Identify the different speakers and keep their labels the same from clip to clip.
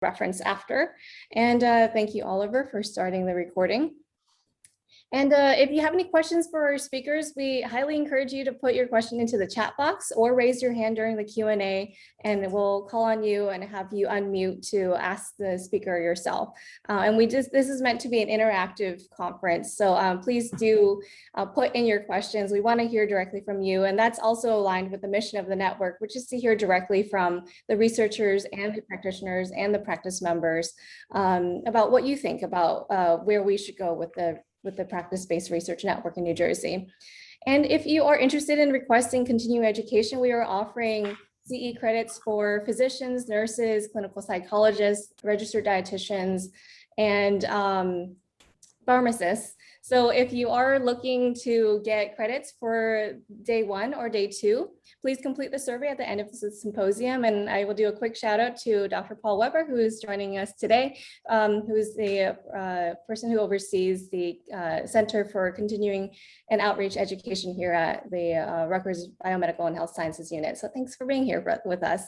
Speaker 1: reference after. And thank you, Oliver, for starting the recording. And if you have any questions for our speakers, we highly encourage you to put your question into the chat box or raise your hand during the Q&A, and we'll call on you and have you unmute to ask the speaker yourself. And this is meant to be an interactive conference, so please do put in your questions. We want to hear directly from you, and that's also aligned with the mission of the network, which is to hear directly from the researchers and the practitioners and the practice members about what you think about where we should go with the practice-based research network in New Jersey. And if you are interested in requesting continuing education, we are offering CE credits for physicians, nurses, clinical psychologists, registered dietitians, and pharmacists. So if you are looking to get credits for day 1 or day 2, please complete the survey at the end of the symposium. And I will do a quick shout out to Dr. Paul Weber, who is joining us today, who is the person who oversees the Center for Continuing and Outreach Education here at the Rutgers Biomedical and Health Sciences Unit. So thanks for being here with us.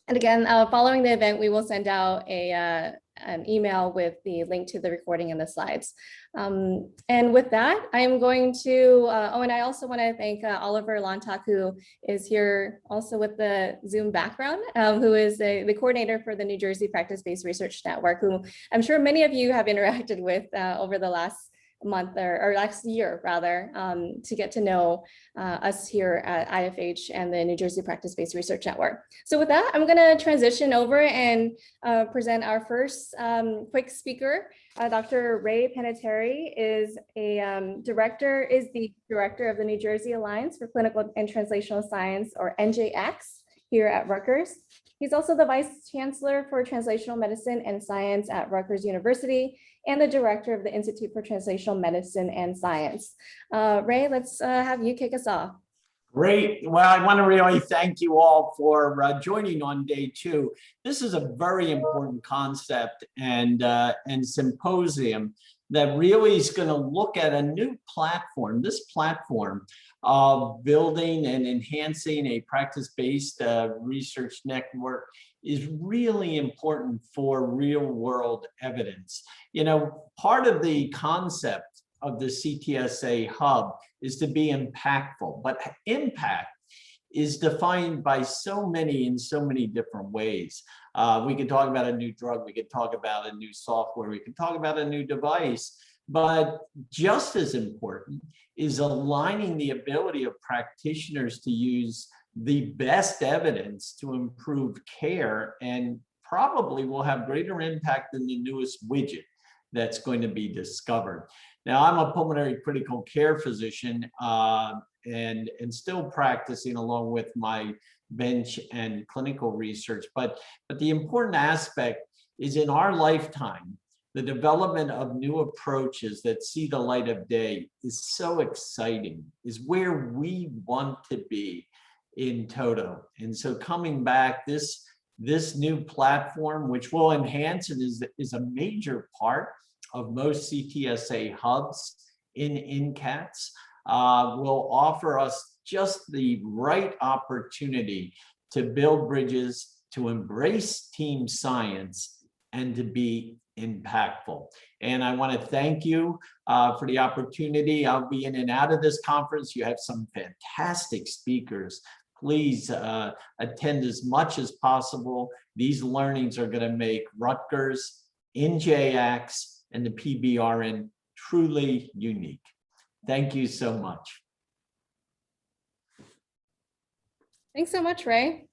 Speaker 1: And again, following the event, we will send out an email with the link to the recording and the slides. And with that, I am going to, and I also want to thank Oliver Lontak, who is here also with the Zoom background, who is the coordinator for the New Jersey Practice-Based Research Network, who I'm sure many of you have interacted with over the last month or last year rather, to get to know us here at IFH and the New Jersey Practice-Based Research Network. So with that, I'm going to transition over and present our first quick speaker. Dr. Ray Panettiere is the director of the New Jersey Alliance for Clinical and Translational Science, or NJX, here at Rutgers. He's also the Vice Chancellor for Translational Medicine and Science at Rutgers University and the Director of the Institute for Translational Medicine and Science. Ray, let's have you kick us off.
Speaker 2: Great. Well, I want to really thank you all for joining on day 2. This is a very important concept and symposium that really is going to look at a new platform. This platform of building and enhancing a practice-based research network is really important for real-world evidence. You know, part of the concept of the CTSA hub is to be impactful, but impact is defined by in so many different ways. We could talk about a new drug, we could talk about a new software, we could talk about a new device, but just as important is aligning the ability of practitioners to use the best evidence to improve care, and probably will have greater impact than the newest widget that's going to be discovered. Now, I'm a pulmonary critical care physician and still practicing along with my bench and clinical research. But the important aspect is, in our lifetime, the development of new approaches that see the light of day is so exciting, is where we want to be in toto. And so coming back, this new platform, which will enhance and is a major part of most CTSA hubs in NCATS, will offer us just the right opportunity to build bridges, to embrace team science, and to be impactful. And I want to thank you for the opportunity. I'll be in and out of this conference. You have some fantastic speakers. Please attend as much as possible. These learnings are going to make Rutgers, NJX, and the PBRN truly unique. Thank you so much.
Speaker 1: Thanks so much, Ray.